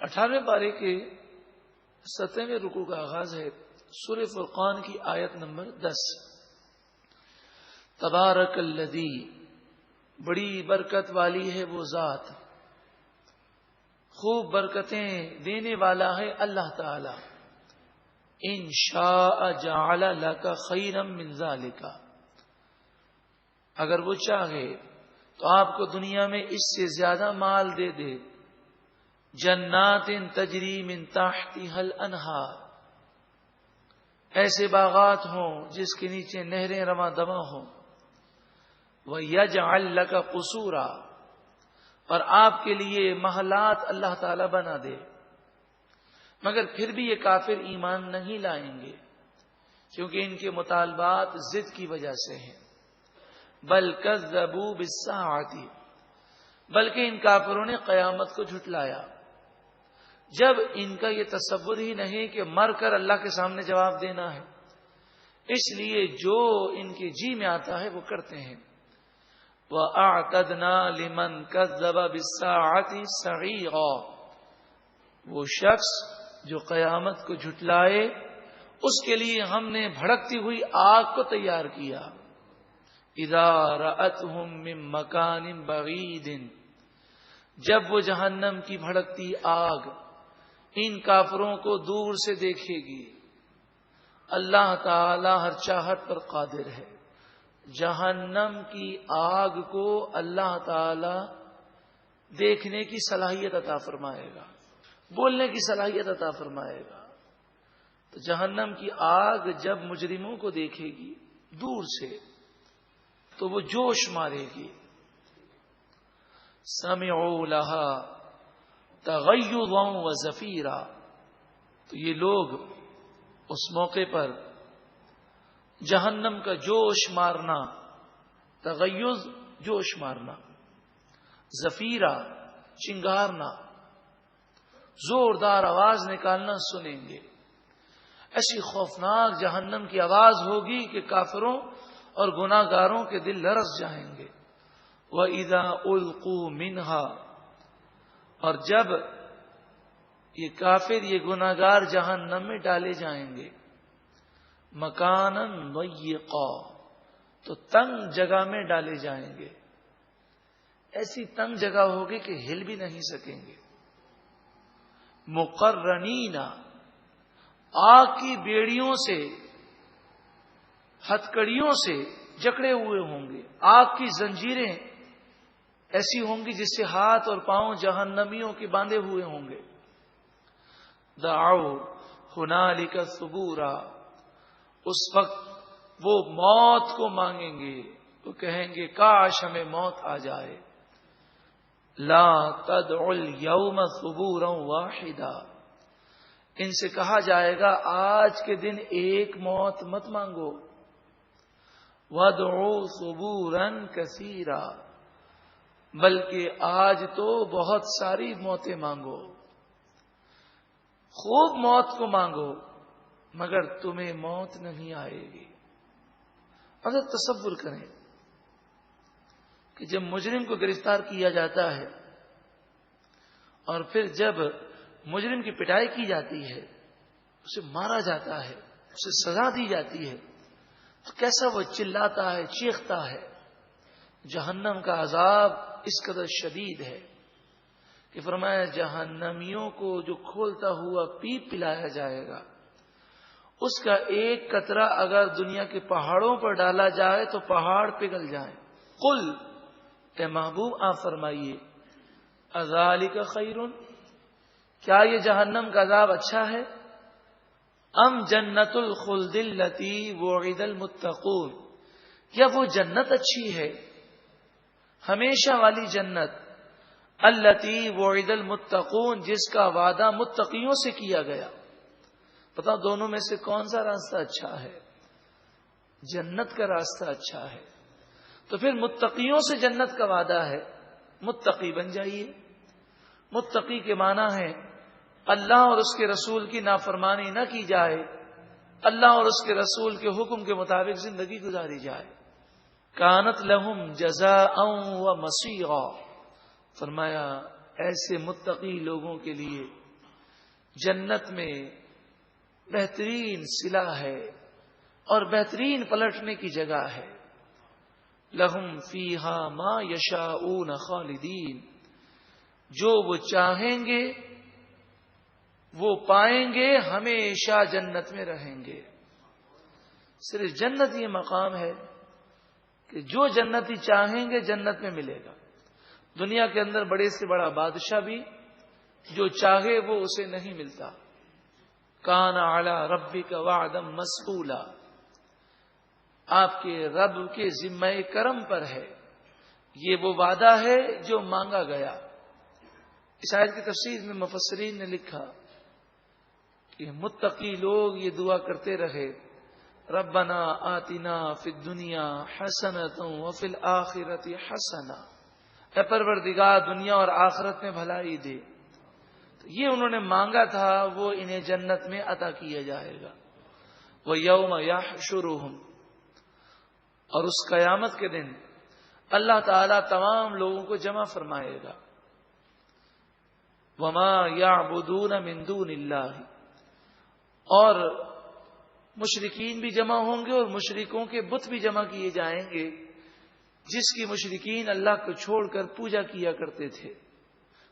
18ویں پارے کے 7ویں رکوع کا آغاز ہے سورہ فرقان کی آیت نمبر 10۔ تبارک الذی، بڑی برکت والی ہے وہ ذات، خوب برکتیں دینے والا ہے اللہ تعالی۔ ان شاء جعل لک خیرا من ذالک، اگر وہ چاہے تو آپ کو دنیا میں اس سے زیادہ مال دے دے۔ جنات تجری من تحتها الانہار، ایسے باغات ہوں جس کے نیچے نہریں رواں دواں ہوں۔ وَيَجْعَلْ لَكَ قُصُورًا، اور آپ کے لیے محلات اللہ تعالی بنا دے۔ مگر پھر بھی یہ کافر ایمان نہیں لائیں گے کیونکہ ان کے مطالبات ضد کی وجہ سے ہیں۔ بل کذبوا بالساعۃ، بلکہ ان کافروں نے قیامت کو جھٹلایا، جب ان کا یہ تصور ہی نہیں کہ مر کر اللہ کے سامنے جواب دینا ہے، اس لیے جو ان کے جی میں آتا ہے وہ کرتے ہیں۔ وَأَعْتَدْنَا لِمَنْ كَذَّبَ بِالسَّاعَةِ سَعِيرًا، وہ شخص جو قیامت کو جھٹلائے اس کے لیے ہم نے بھڑکتی ہوئی آگ کو تیار کیا۔ اذا رأتهم من مکان بعید، جب وہ جہنم کی بھڑکتی آگ ان کافروں کو دور سے دیکھے گی۔ اللہ تعالی ہر چاہت پر قادر ہے، جہنم کی آگ کو اللہ تعالی دیکھنے کی صلاحیت عطا فرمائے گا، بولنے کی صلاحیت عطا فرمائے گا۔ تو جہنم کی آگ جب مجرموں کو دیکھے گی دور سے تو وہ جوش مارے گی۔ سمعوا لها تغیظا وزفیرا، تو یہ لوگ اس موقع پر جہنم کا جوش مارنا، تغیظ جوش مارنا، زفیرا چنگارنا، زوردار آواز نکالنا سنیں گے۔ ایسی خوفناک جہنم کی آواز ہوگی کہ کافروں اور گناہ گاروں کے دل لرز جائیں گے۔ وَإِذَا أُلْقُوا مِنْهَا، اور جب یہ کافر یہ گناہ گار جہنم میں ڈالے جائیں گے، مکاناً ضیقا، تو تنگ جگہ میں ڈالے جائیں گے، ایسی تنگ جگہ ہوگی کہ ہل بھی نہیں سکیں گے۔ مقرنین، آگ کی بیڑیوں سے، ہتکڑیوں سے جکڑے ہوئے ہوں گے، آگ کی زنجیریں ایسی ہوں گی جس سے ہاتھ اور پاؤں جہنمیوں کے باندھے ہوئے ہوں گے۔ دعوا ہنالک ثبورا، اس وقت وہ موت کو مانگیں گے، وہ کہیں گے کاش ہمیں موت آ جائے۔ لا تدعوا اليوم ثبورا واحدا، ان سے کہا جائے گا آج کے دن ایک موت مت مانگو۔ وَادْعُوا ثُبُورًا كَثِيرًا، بلکہ آج تو بہت ساری موتیں مانگو، خوب موت کو مانگو، مگر تمہیں موت نہیں آئے گی۔ اگر تصور کریں کہ جب مجرم کو گرفتار کیا جاتا ہے اور پھر جب مجرم کی پٹائی کی جاتی ہے، اسے مارا جاتا ہے، اسے سزا دی جاتی ہے، تو کیسا وہ چلاتا ہے، چیختا ہے۔ جہنم کا عذاب اس قدر شدید ہے کہ فرمایا جہنمیوں کو جو کھولتا ہوا پیپ پلایا جائے گا، اس کا ایک قطرہ اگر دنیا کے پہاڑوں پر ڈالا جائے تو پہاڑ پگھل جائیں۔ قل، اے محبوب آپ فرمائیے، اذالک خیر، کیا یہ جہنم کا عذاب اچھا ہے؟ ام جنت الخلد التی وعد المتقون، یا وہ جنت اچھی ہے، ہمیشہ والی جنت، التی وعد المتقون، جس کا وعدہ متقیوں سے کیا گیا۔ بتاؤ دونوں میں سے کون سا راستہ اچھا ہے؟ جنت کا راستہ اچھا ہے، تو پھر متقیوں سے جنت کا وعدہ ہے، متقی بن جائیے۔ متقی کے معنی ہے اللہ اور اس کے رسول کی نافرمانی نہ کی جائے، اللہ اور اس کے رسول کے حکم کے مطابق زندگی گزاری جائے۔ کانت لہم جزاء و مصیرا، فرمایا ایسے متقی لوگوں کے لیے جنت میں بہترین صلہ ہے اور بہترین پلٹنے کی جگہ ہے. لہم فیہا ما یشاؤون خالدین، جو وہ چاہیں گے وہ پائیں گے، ہمیشہ جنت میں رہیں گے. صرف جنت یہ مقام ہے کہ جو جنتی چاہیں گے جنت میں ملے گا. دنیا کے اندر بڑے سے بڑا بادشاہ بھی جو چاہے وہ اسے نہیں ملتا. کان علی ربک وعدا مسئولا، آپ کے رب کے ذمہ کرم پر ہے، یہ وہ وعدہ ہے جو مانگا گیا. اس آیت کی تفسیر میں مفسرین نے لکھا کہ متقی لوگ یہ دعا کرتے رہے، ربنا آتنا فی الدنیا حسنۃ وفی الآخرۃ حسنہ، اے پروردگار دنیا اور آخرت میں بھلائی دے. تو یہ انہوں نے مانگا تھا، وہ انہیں جنت میں عطا کیا جائے گا. وَيَوْمَ يَحْشُرُهُمْ، اور اس قیامت کے دن اللہ تعالی تمام لوگوں کو جمع فرمائے گا. وَمَا يَعْبُدُونَ مِن دُونِ اللَّهِ، اور مشرکین بھی جمع ہوں گے اور مشرکوں کے بت بھی جمع کیے جائیں گے جس کی مشرکین اللہ کو چھوڑ کر پوجا کیا کرتے تھے.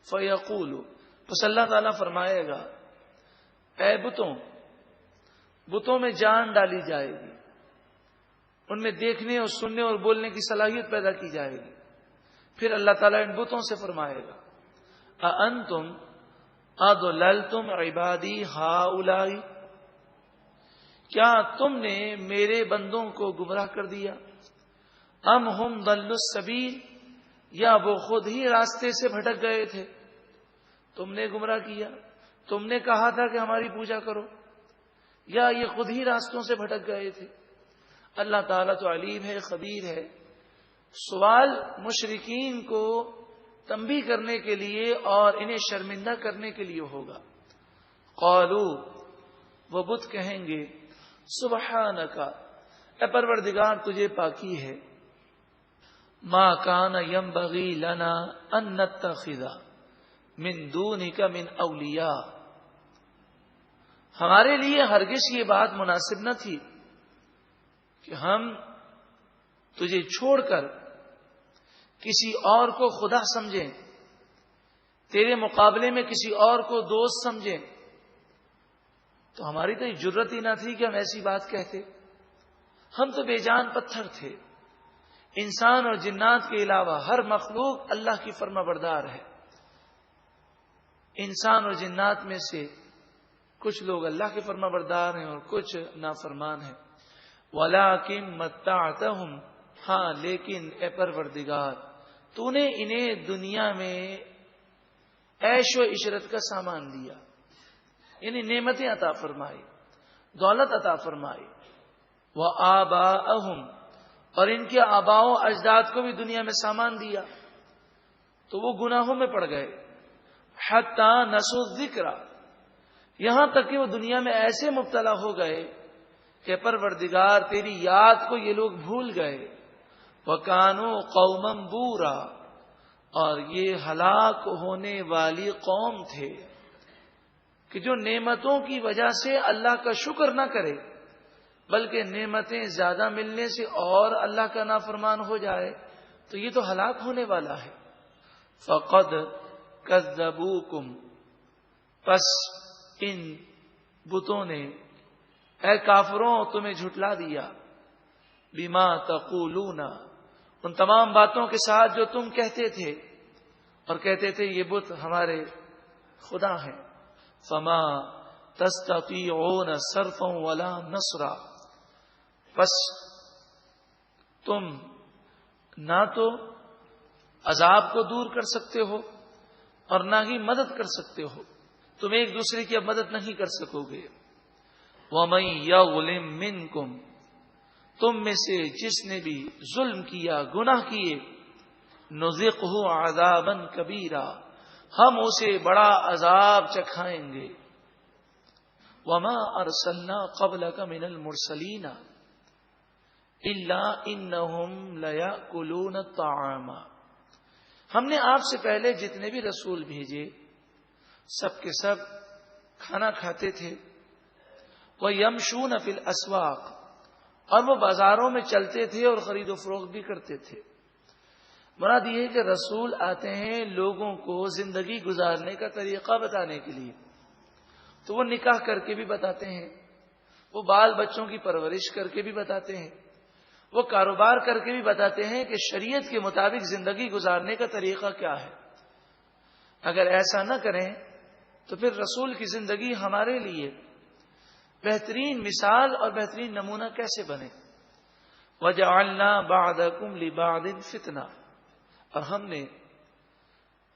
فَيَقُولُ، بس اللہ تعالیٰ فرمائے گا، اے بتوں میں جان ڈالی جائے گی، ان میں دیکھنے اور سننے اور بولنے کی صلاحیت پیدا کی جائے گی. پھر اللہ تعالیٰ ان بتوں سے فرمائے گا، اَأَنتُمْ أَضْلَلْتُمْ عِبَادِي هَؤُلَاءِ، کیا تم نے میرے بندوں کو گمراہ کر دیا؟ ام ہم ضلوا السبیل، یا وہ خود ہی راستے سے بھٹک گئے تھے، تم نے گمراہ کیا، تم نے کہا تھا کہ ہماری پوجا کرو، یا یہ خود ہی راستوں سے بھٹک گئے تھے. اللہ تعالیٰ تو علیم ہے، خبیر ہے. سوال مشرکین کو تنبیہ کرنے کے لیے اور انہیں شرمندہ کرنے کے لیے ہوگا. قالو، وہ بت کہیں گے، سبحانک، اے پروردگار تجھے پاکی ہے، ما کان ینبغی لنا ان نتخذ من دونک من اولیاء، ہمارے لیے ہرگز یہ بات مناسب نہ تھی کہ ہم تجھے چھوڑ کر کسی اور کو خدا سمجھیں، تیرے مقابلے میں کسی اور کو دوست سمجھیں. تو ہماری تو جرت ہی نہ تھی کہ ہم ایسی بات کہتے. ہم تو بے جان پتھر تھے. انسان اور جنات کے علاوہ ہر مخلوق اللہ کی فرما بردار ہے. انسان اور جنات میں سے کچھ لوگ اللہ کے فرما بردار ہیں اور کچھ نافرمان ہیں. وَلَٰكِن مَتَّعْتَهُمْ، ہاں لیکن اے پروردگار تو نے انہیں دنیا میں عیش و عشرت کا سامان دیا، یعنی نعمتیں عطا فرمائی، دولت عطا فرمائی. وَآبَاءَهُمْ، اور ان کے آباء و اجداد کو بھی دنیا میں سامان دیا تو وہ گناہوں میں پڑ گئے. حَتَّى نَسُوا الذِّكْرَ، یہاں تک کہ وہ دنیا میں ایسے مبتلا ہو گئے کہ پروردگار تیری یاد کو یہ لوگ بھول گئے. وَكَانُوا قَوْمًا بُورًا، اور یہ ہلاک ہونے والی قوم تھے کہ جو نعمتوں کی وجہ سے اللہ کا شکر نہ کرے بلکہ نعمتیں زیادہ ملنے سے اور اللہ کا نافرمان ہو جائے تو یہ تو ہلاک ہونے والا ہے. فَقَدْ كَذَّبُوكُمْ، پس ان بتوں نے اے کافروں تمہیں جھٹلا دیا. بما تقولون، ان تمام باتوں کے ساتھ جو تم کہتے تھے اور کہتے تھے یہ بت ہمارے خدا ہیں. فما تستطيعون صرفا ولا نصرا، پس تم نہ تو عذاب کو دور کر سکتے ہو اور نہ ہی مدد کر سکتے ہو، تم ایک دوسرے کی اب مدد نہیں کر سکو گے. وَمَن يَظْلِم مِّنكُمْ، تم میں سے جس نے بھی ظلم کیا، گناہ کیے، نُذِقْهُ عَذَابًا كَبِيرًا، ہم اسے بڑا عذاب چکھائیں گے. وَمَا أَرْسَلْنَا قَبْلَكَ مِنَ الْمُرْسَلِينَ إِلَّا إِنَّهُمْ لَيَأْكُلُونَ الطَّعَامَ، ہم نے آپ سے پہلے جتنے بھی رسول بھیجے سب کے سب کھانا کھاتے تھے، وہ یمشون فی الاسواق، اور وہ بازاروں میں چلتے تھے اور خرید و فروخت بھی کرتے تھے۔ مراد یہ ہے کہ رسول آتے ہیں لوگوں کو زندگی گزارنے کا طریقہ بتانے کے لیے، تو وہ نکاح کر کے بھی بتاتے ہیں، وہ بال بچوں کی پرورش کر کے بھی بتاتے ہیں، وہ کاروبار کر کے بھی بتاتے ہیں کہ شریعت کے مطابق زندگی گزارنے کا طریقہ کیا ہے۔ اگر ایسا نہ کریں تو پھر رسول کی زندگی ہمارے لیے بہترین مثال اور بہترین نمونہ کیسے بنے؟ وَجَعَلْنَا بَعْضَكُمْ لِبَعْضٍ فِتْنَةً، اور ہم نے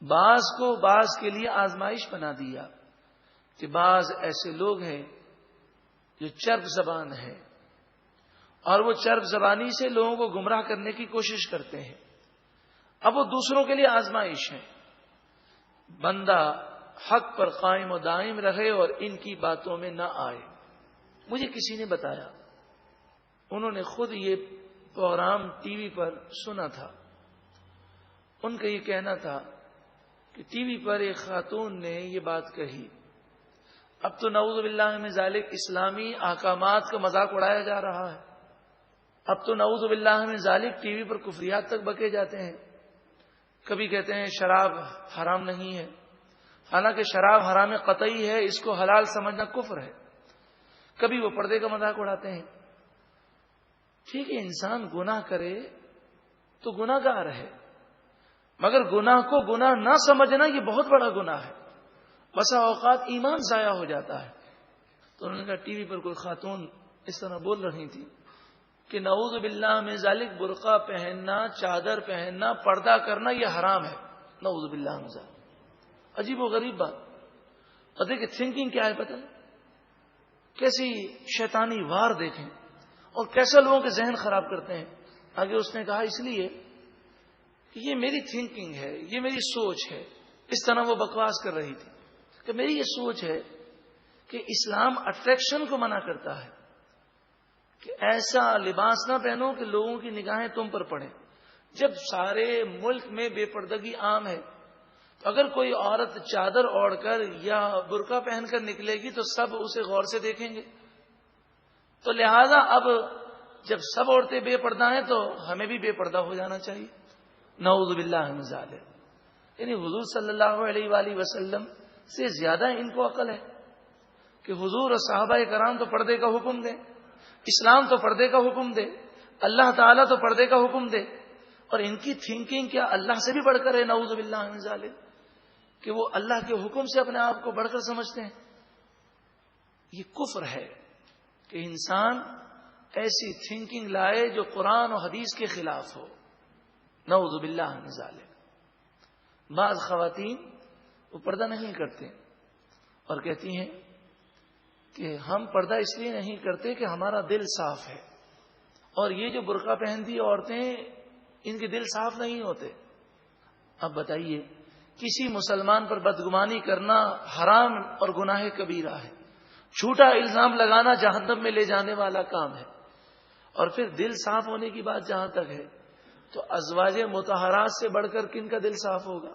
بعض کو بعض کے لیے آزمائش بنا دیا کہ بعض ایسے لوگ ہیں جو چرب زبان ہیں اور وہ چرب زبانی سے لوگوں کو گمراہ کرنے کی کوشش کرتے ہیں۔ اب وہ دوسروں کے لیے آزمائش ہے، بندہ حق پر قائم و دائم رہے اور ان کی باتوں میں نہ آئے۔ مجھے کسی نے بتایا، انہوں نے خود یہ پروگرام ٹی وی پر سنا تھا، ان کا یہ کہنا تھا کہ ٹی وی پر ایک خاتون نے یہ بات کہی، اب تو نعوذ باللہ من ذالک اسلامی احکامات کا مذاق اڑایا جا رہا ہے، اب تو نعوذ باللہ من ذالک ٹی وی پر کفریات تک بکے جاتے ہیں۔ کبھی کہتے ہیں شراب حرام نہیں ہے، حالانکہ شراب حرام قطعی ہے، اس کو حلال سمجھنا کفر ہے۔ کبھی وہ پردے کا مذاق اڑاتے ہیں۔ ٹھیک ہے، انسان گناہ کرے تو گناہ گار ہے، مگر گناہ کو گناہ نہ سمجھنا یہ بہت بڑا گناہ ہے، بسا اوقات ایمان ضائع ہو جاتا ہے۔ تو انہوں نے کہا ٹی وی پر کوئی خاتون اس طرح بول رہی تھی کہ نعوذ باللہ من ذالک برقع پہننا، چادر پہننا، پردہ کرنا یہ حرام ہے، نعوذ باللہ من ذالک۔ عجیب و غریب بات۔ اور دیکھیں تھنکنگ کیا ہے، پتہ کیسی شیطانی وار دیکھیں، اور کیسے لوگوں کے ذہن خراب کرتے ہیں۔ آگے اس نے کہا اس لیے کہ یہ میری تھنکنگ ہے، یہ میری سوچ ہے۔ اس طرح وہ بکواس کر رہی تھی کہ میری یہ سوچ ہے کہ اسلام اٹریکشن کو منع کرتا ہے کہ ایسا لباس نہ پہنو کہ لوگوں کی نگاہیں تم پر پڑیں۔ جب سارے ملک میں بے پردگی عام ہے تو اگر کوئی عورت چادر اوڑھ کر یا برقع پہن کر نکلے گی تو سب اسے غور سے دیکھیں گے، تو لہذا اب جب سب عورتیں بے پردہ ہیں تو ہمیں بھی بے پردہ ہو جانا چاہیے، نعوذ باللہ من ذالک۔ یعنی حضور صلی اللہ علیہ وآلہ وسلم سے زیادہ ان کو عقل ہے کہ حضور اور صحابہ کرام تو پردے کا حکم دیں، اسلام تو پردے کا حکم دے، اللہ تعالیٰ تو پردے کا حکم دے، اور ان کی تھنکنگ کیا اللہ سے بھی بڑھ کر ہے، نعوذ باللہ من ذالک، کہ وہ اللہ کے حکم سے اپنے آپ کو بڑھ کر سمجھتے ہیں۔ یہ کفر ہے کہ انسان ایسی تھنکنگ لائے جو قرآن و حدیث کے خلاف ہو، نعوذ باللہ من ذالک۔ بعض خواتین وہ پردہ نہیں کرتے اور کہتی ہیں کہ ہم پردہ اس لیے نہیں کرتے کہ ہمارا دل صاف ہے، اور یہ جو برقع پہنتی عورتیں ان کے دل صاف نہیں ہوتے۔ اب بتائیے، کسی مسلمان پر بدگمانی کرنا حرام اور گناہ کبیرہ ہے، جھوٹا الزام لگانا جہنم میں لے جانے والا کام ہے، اور پھر دل صاف ہونے کی بات جہاں تک ہے تو ازواج مطہرات سے بڑھ کر کن کا دل صاف ہوگا؟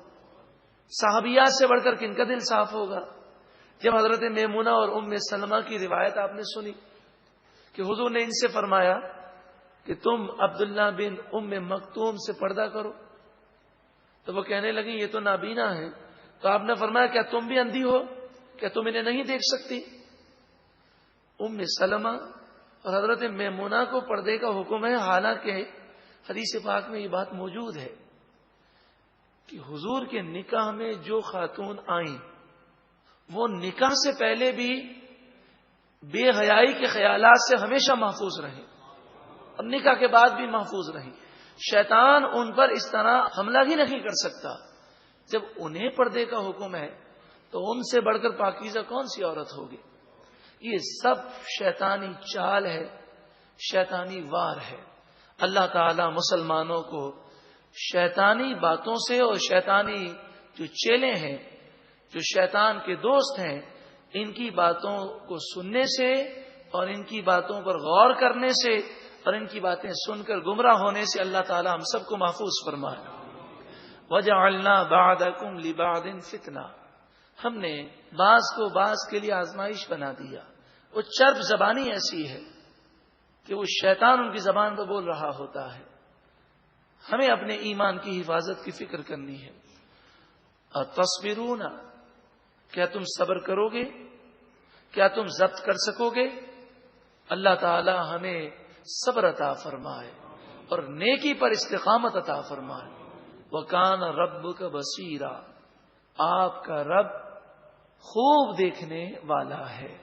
صحابیات سے بڑھ کر کن کا دل صاف ہوگا؟ جب حضرت میمونہ اور ام سلمہ کی روایت آپ نے سنی کہ حضور نے ان سے فرمایا کہ تم عبداللہ بن ام مکتوم سے پردہ کرو، تو وہ کہنے لگی یہ تو نابینا ہے، تو آپ نے فرمایا کیا تم بھی اندھی ہو؟ کیا تم انہیں نہیں دیکھ سکتی؟ ام سلمہ اور حضرت میمونہ کو پردے کا حکم ہے، حالانکہ حدیث پاک میں یہ بات موجود ہے کہ حضور کے نکاح میں جو خاتون آئیں وہ نکاح سے پہلے بھی بے حیائی کے خیالات سے ہمیشہ محفوظ رہیں اور نکاح کے بعد بھی محفوظ رہیں۔ شیطان ان پر اس طرح حملہ ہی نہیں کر سکتا۔ جب انہیں پردے کا حکم ہے تو ان سے بڑھ کر پاکیزہ کون سی عورت ہوگی؟ یہ سب شیطانی چال ہے، شیطانی وار ہے۔ اللہ تعالی مسلمانوں کو شیطانی باتوں سے اور شیطانی جو چیلے ہیں، جو شیطان کے دوست ہیں، ان کی باتوں کو سننے سے اور ان کی باتوں پر غور کرنے سے اور ان کی باتیں سن کر گمراہ ہونے سے اللہ تعالی ہم سب کو محفوظ فرمائے۔ وَجَعَلْنَا بَعْضَكُمْ لِبَعْضٍ فِتْنَةً، ہم نے بعض کو بعض کے لیے آزمائش بنا دیا. وہ چرب زبانی ایسی ہے کہ وہ شیطان ان کی زبان پہ بول رہا ہوتا ہے. ہمیں اپنے ایمان کی حفاظت کی فکر کرنی ہے. اور تصبرون، کیا تم صبر کرو گے؟ کیا تم ضبط کر سکو گے؟ اللہ تعالی ہمیں صبر عطا فرمائے اور نیکی پر استقامت عطا فرمائے. وَكَانَ رَبُّكَ بَصِيرًا، آپ کا رب خوب دیکھنے والا ہے.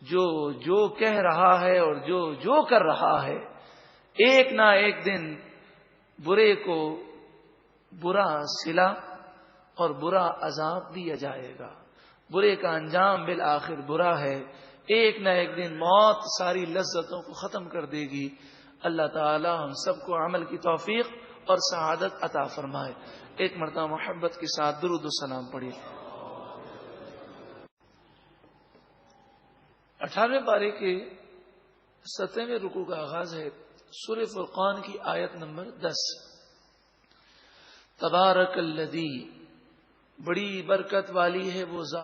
جو کہہ رہا ہے اور جو کر رہا ہے، ایک نہ ایک دن برے کو برا صلہ اور برا عذاب دیا جائے گا. برے کا انجام بالآخر برا ہے. ایک نہ ایک دن موت ساری لذتوں کو ختم کر دے گی. اللہ تعالی ہم سب کو عمل کی توفیق اور سعادت عطا فرمائے. ایک مرتبہ محبت کے ساتھ درود و سلام پڑھیے. 18ویں پارے کے 7ویں رکوع کا آغاز ہے. سورہ فرقان کی آیت نمبر 10. تبارک الذی، بڑی برکت والی ہے وہ ذات